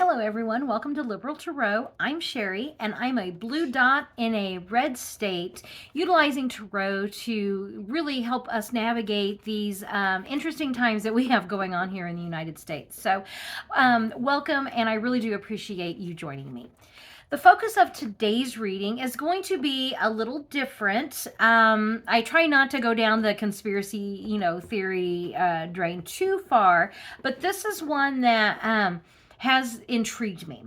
Hello everyone, welcome to Liberal Tarot. I'm Sherry and I'm a blue dot in a red state, utilizing Tarot to really help us navigate these interesting times that we have going on here in the United States. So welcome, and I really do appreciate you joining me. The focus of today's reading is going to be a little different. I try not to go down the conspiracy, theory drain too far, but this is one that has intrigued me.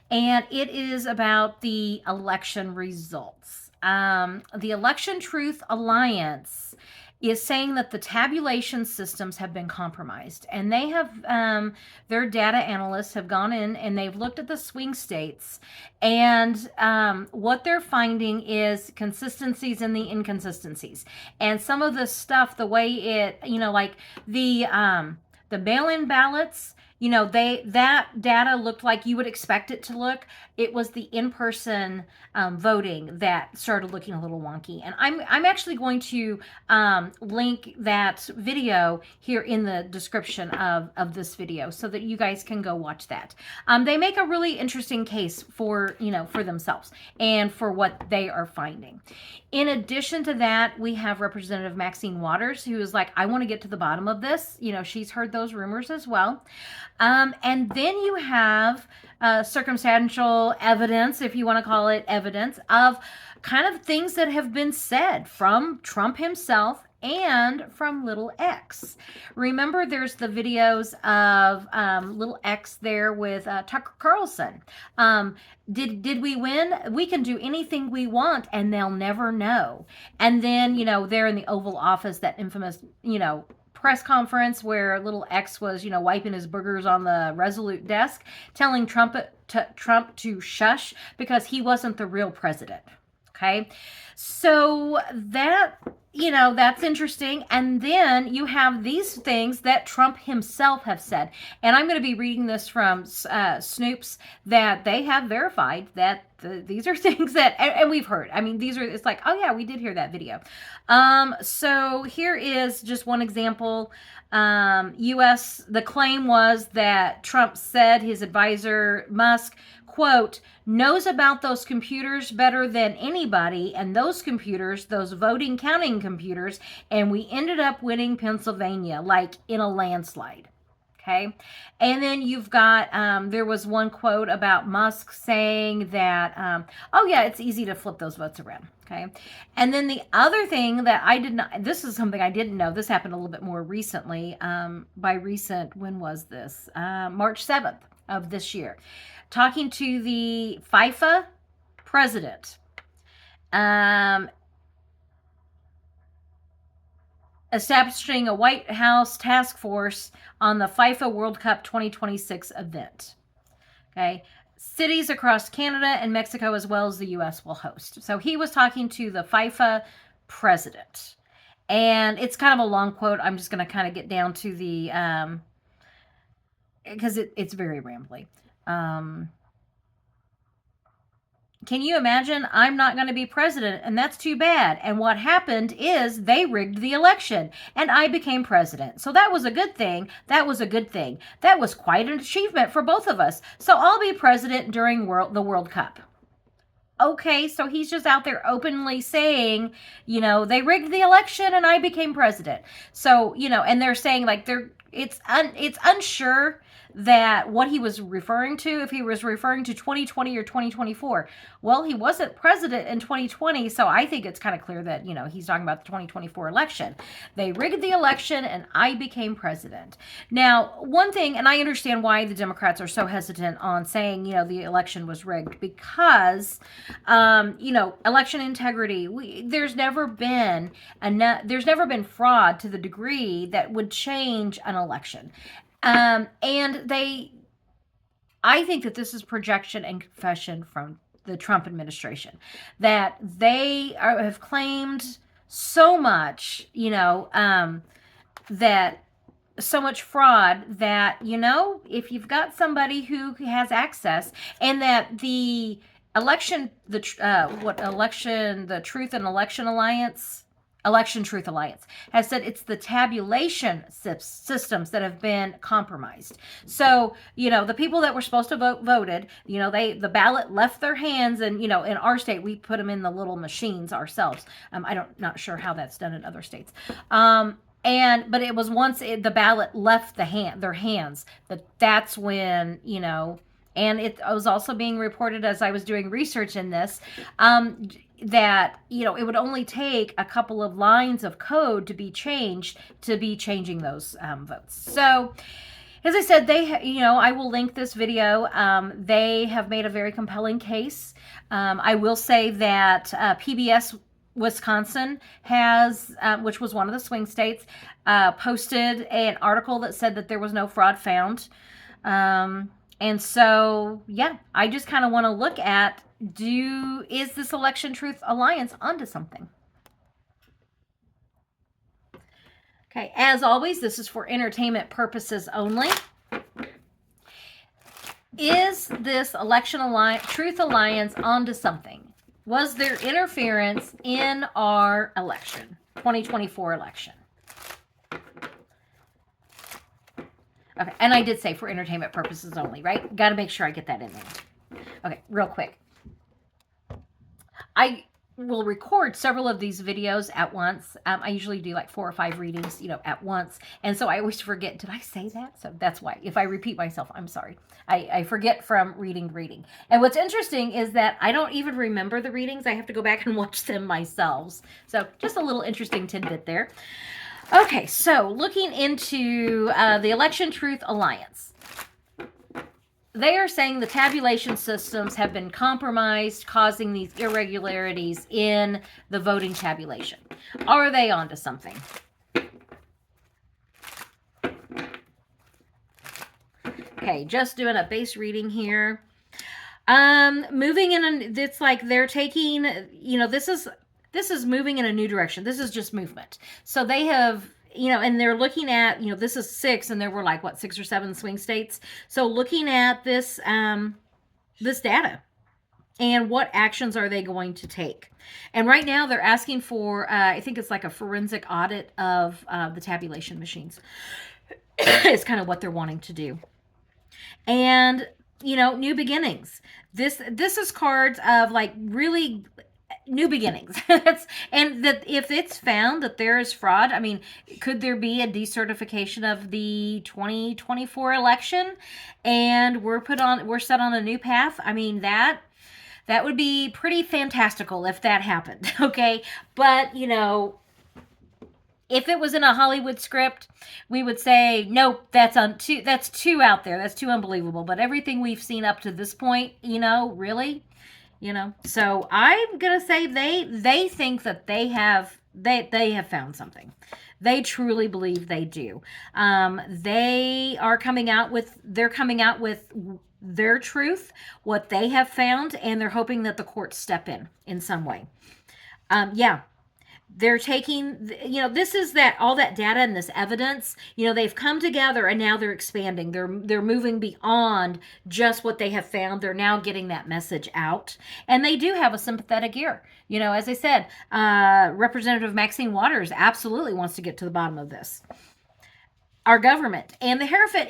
And it is about the election results. The Election Truth Alliance is saying that the tabulation systems have been compromised, and they have their data analysts have gone in and they've looked at the swing states, and what they're finding is consistencies in the inconsistencies, and some of the stuff, the way it, like the mail-in ballots, that data looked like you would expect it to look. It was the in-person voting that started looking a little wonky. And I'm actually going to link that video here in the description of this video so that you guys can go watch that. They make a really interesting case for themselves and for what they are finding. In addition to that, we have Representative Maxine Waters, who is like, I want to get to the bottom of this. She's heard those rumors as well. And then you have circumstantial evidence, if you want to call it evidence, of kind of things that have been said from Trump himself and from little X. Remember, there's the videos of little X there with Tucker Carlson. Did we win? We can do anything we want and they'll never know. And then, they're in the Oval Office, that infamous, press conference where little X was, wiping his boogers on the Resolute desk, telling Trump to shush because he wasn't the real president. Okay, so that, that's interesting. And then you have these things that Trump himself have said. And I'm going to be reading this from Snoops, that they have verified that these are things that, and we've heard. I mean, it's like, oh yeah, we did hear that video. So here is just one example. The claim was that Trump said his advisor, Musk, quote, knows about those computers better than anybody, and those computers, those voting counting computers, and we ended up winning Pennsylvania, like in a landslide. Okay. And then you've got, there was one quote about Musk saying that, oh yeah, it's easy to flip those votes around. Okay. And then the other thing that this is something I didn't know. This happened a little bit more recently. By recent, when was this? March 7th of this year. Talking to the FIFA president, establishing a White House task force on the FIFA World Cup 2026 event. Okay. Cities across Canada and Mexico, as well as the U.S., will host. So he was talking to the FIFA president. And it's kind of a long quote. I'm just going to kind of get down to the, because it's very rambly. Can you imagine? I'm not going to be president, and that's too bad. And what happened is they rigged the election, and I became president. So that was a good thing. That was a good thing. That was quite an achievement for both of us. So I'll be president during the World Cup. Okay, so he's just out there openly saying, they rigged the election and I became president. So, and they're saying like it's unsure that what he was referring to, if he was referring to 2020 or 2024. Well, he wasn't president in 2020, so I think it's kind of clear that, he's talking about the 2024 election. They rigged the election and I became president. Now, one thing, and I understand why the Democrats are so hesitant on saying, the election was rigged, because, election integrity, there's never been fraud to the degree that would change an election. And I think that this is projection and confession from the Trump administration, that they have claimed so much, that so much fraud that, if you've got somebody who has access, and that the Truth and Election Alliance, Election Truth Alliance, has said it's the tabulation systems that have been compromised. So, the people that were supposed to vote voted, the ballot left their hands, and, in our state, we put them in the little machines ourselves. Not sure how that's done in other states. But it was once the ballot left their hands, that's when, and it was also being reported as I was doing research in this, that, it would only take a couple of lines of code to be changing those votes. So, as I said, I will link this video. They have made a very compelling case. I will say that PBS Wisconsin has, which was one of the swing states, posted an article that said that there was no fraud found. And so, I just kind of want to look at, is this Election Truth Alliance onto something? Okay, as always, this is for entertainment purposes only. Is this Election Truth Alliance onto something? Was there interference in our election, 2024 election? Okay, and I did say for entertainment purposes only, right? Got to make sure I get that in there. Okay, real quick. I will record several of these videos at once. I usually do like 4 or 5 readings, at once. And so I always forget, did I say that? So that's why. If I repeat myself, I'm sorry. I forget from reading. And what's interesting is that I don't even remember the readings. I have to go back and watch them myself. So just a little interesting tidbit there. Okay, so looking into the Election Truth Alliance. They are saying the tabulation systems have been compromised, causing these irregularities in the voting tabulation. Are they onto something? Okay, just doing a base reading here. Moving in, it's like they're taking, this is moving in a new direction. This is just movement. So they have, and they're looking at, this is 6, and there were like, 6 or 7 swing states. So looking at this, this data and what actions are they going to take? And right now they're asking for, I think it's like a forensic audit of the tabulation machines. It's kind of what they're wanting to do. And, new beginnings. This is cards of like really new beginnings. And that if it's found that there is fraud, I mean, could there be a decertification of the 2024 election and we're set on a new path? I mean, that would be pretty fantastical if that happened. Okay. But, if it was in a Hollywood script, we would say, nope, that's too out there. That's too unbelievable. But everything we've seen up to this point, really, so I'm going to say they think that they have found something. They truly believe they do. They're coming out with their truth, what they have found, and they're hoping that the courts step in some way. They're taking, this is all that data and this evidence, they've come together and now they're expanding. They're moving beyond just what they have found. They're now getting that message out. And they do have a sympathetic ear. As I said, Representative Maxine Waters absolutely wants to get to the bottom of this. Our government and the Hierophant,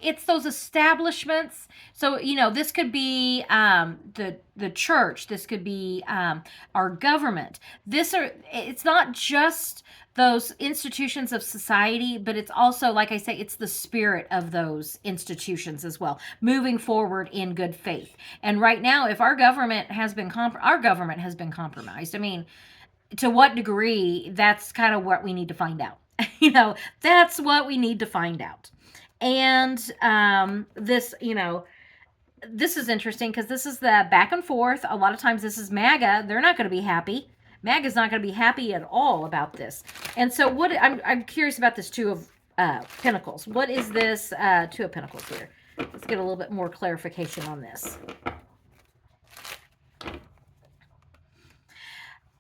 it's those establishments. So, this could be the church. This could be our government. It's not just those institutions of society, but it's also, like I say, it's the spirit of those institutions as well, moving forward in good faith. And right now, if our government has been compromised. I mean, to what degree? That's kind of what we need to find out. That's what we need to find out. And this is interesting because this is the back and forth. A lot of times this is MAGA. They're not going to be happy. MAGA's not going to be happy at all about this. And so I'm curious about this Two of Pentacles. What is this Two of Pentacles here? Let's get a little bit more clarification on this.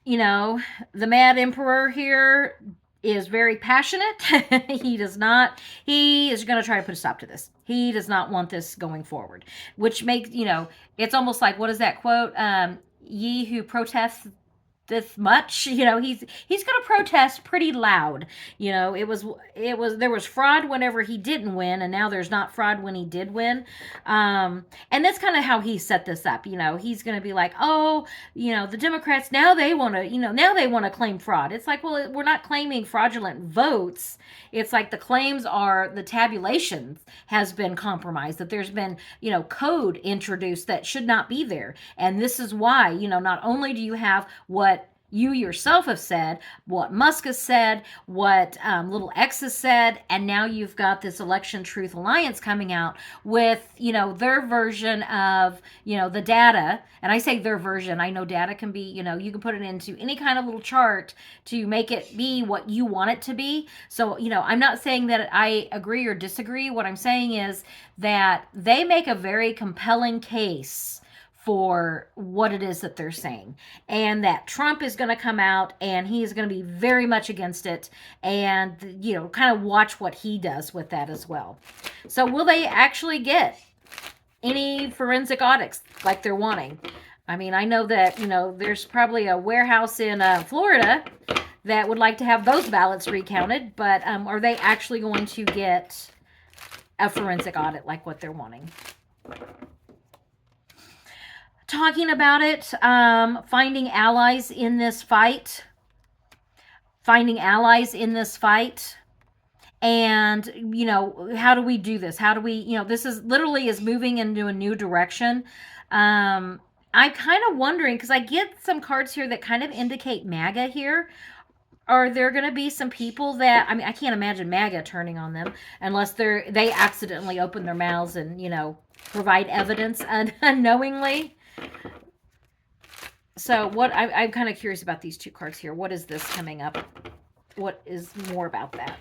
The Mad Emperor here is very passionate. He is going to try to put a stop to this. He does not want this going forward, which makes, it's almost like, what is that quote? Ye who protest this much. He's going to protest pretty loud. There was fraud whenever he didn't win, and now there's not fraud when he did win. And that's kind of how he set this up. He's going to be like, oh, the Democrats now they want to claim fraud. It's like, well, we're not claiming fraudulent votes. It's like the claims are the tabulations has been compromised, that there's been code introduced that should not be there, and this is why not only do you have what you yourself have said, what Musk has said, what Little X has said, and now you've got this Election Truth Alliance coming out with, their version of, the data. And I say their version. I know data can be, you can put it into any kind of little chart to make it be what you want it to be. So, I'm not saying that I agree or disagree. What I'm saying is that they make a very compelling case for what it is that they're saying, and that Trump is going to come out and he is going to be very much against it, and kind of watch what he does with that as well. So will they actually get any forensic audits like they're wanting? I mean, I know that there's probably a warehouse in Florida that would like to have those ballots recounted, but are they actually going to get a forensic audit like what they're wanting? Talking about it, finding allies in this fight, and how do we do this? How do we, this is literally is moving into a new direction. I'm kind of wondering, because I get some cards here that kind of indicate MAGA here. Are there going to be some people that, I can't imagine MAGA turning on them unless they accidentally open their mouths and provide evidence unknowingly. So I'm kind of curious about these two cards here. What is this coming up? What is more about that?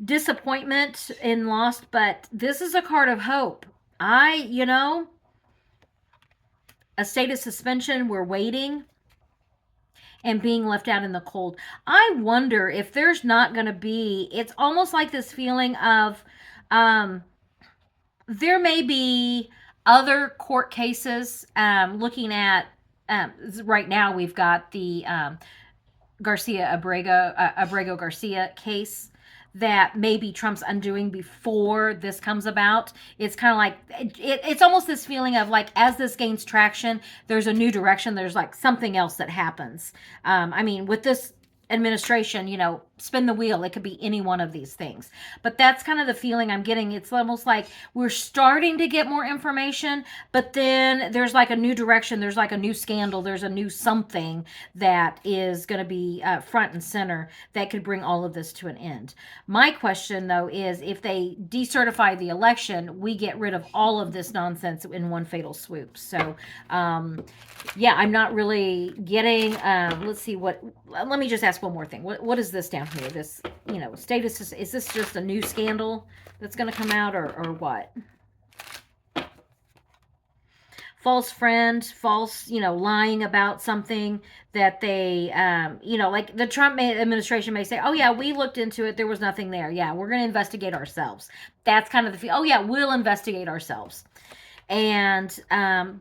Disappointment in lost, but this is a card of hope. A state of suspension, we're waiting and being left out in the cold. I wonder if there's not going to be, it's almost like this feeling of there may be other court cases, looking at right now we've got the Abrego Garcia case that maybe Trump's undoing before this comes about. It's kind of like it's almost this feeling of like, as this gains traction, there's a new direction, there's like something else that happens. With this administration, spin the wheel, it could be any one of these things, but that's kind of the feeling I'm getting. It's almost like we're starting to get more information, but then there's like a new direction, there's like a new scandal, there's a new something that is going to be front and center that could bring all of this to an end. My question though is, if they decertify the election, we get rid of all of this nonsense in one fatal swoop. So I'm not really getting, let's see let me just ask one more thing. What is this down here? This, status, is this just a new scandal that's going to come out, or what? False friend, false, lying about something that they, like the Trump administration may say, oh yeah, we looked into it, there was nothing there. Yeah, we're going to investigate ourselves. That's kind of the feel. Oh yeah, we'll investigate ourselves. And,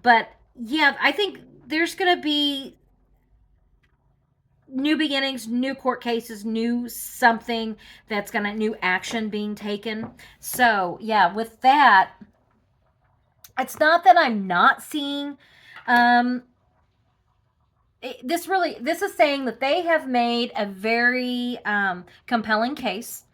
but yeah, I think there's going to be new beginnings, new court cases, new something that's going to, new action being taken. So yeah, with that, it's not that I'm not seeing, this is saying that they have made a very compelling case.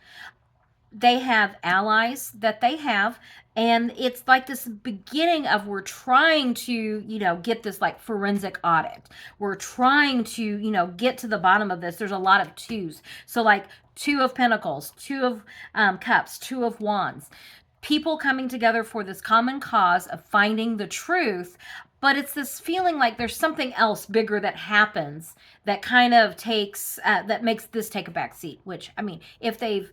They have allies that they have, and it's like this beginning of, we're trying to, get this like forensic audit. We're trying to, get to the bottom of this. There's a lot of twos. So like 2 of Pentacles, 2 of Cups, 2 of Wands. People coming together for this common cause of finding the truth. But it's this feeling like there's something else bigger that happens that kind of takes, that makes this take a back seat. Which, if they've,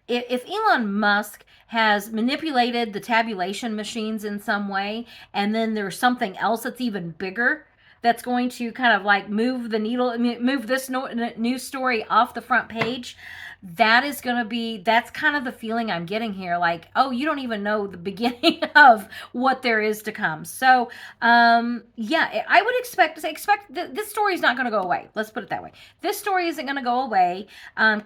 if Elon Musk has manipulated the tabulation machines in some way, and then there's something else that's even bigger that's going to kind of like move the needle, move this news story off the front page, that is going to be, that's kind of the feeling I'm getting here. Like, oh, you don't even know the beginning of what there is to come. So, yeah, I would expect this story is not going to go away. Let's put it that way. This story isn't going to go away.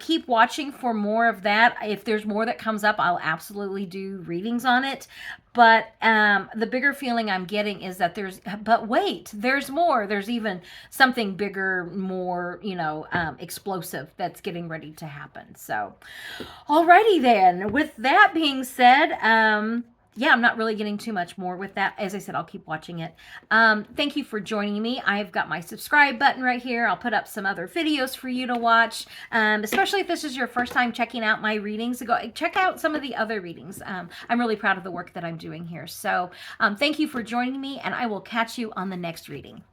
Keep watching for more of that. If there's more that comes up, I'll absolutely do readings on it. But the bigger feeling I'm getting is that but wait, there's more. There's even something bigger, more, explosive that's getting ready to happen. So, alrighty then. With that being said, yeah, I'm not really getting too much more with that. As I said, I'll keep watching it. Thank you for joining me. I've got my subscribe button right here. I'll put up some other videos for you to watch, especially if this is your first time checking out my readings. Go check out some of the other readings. I'm really proud of the work that I'm doing here. So thank you for joining me, and I will catch you on the next reading.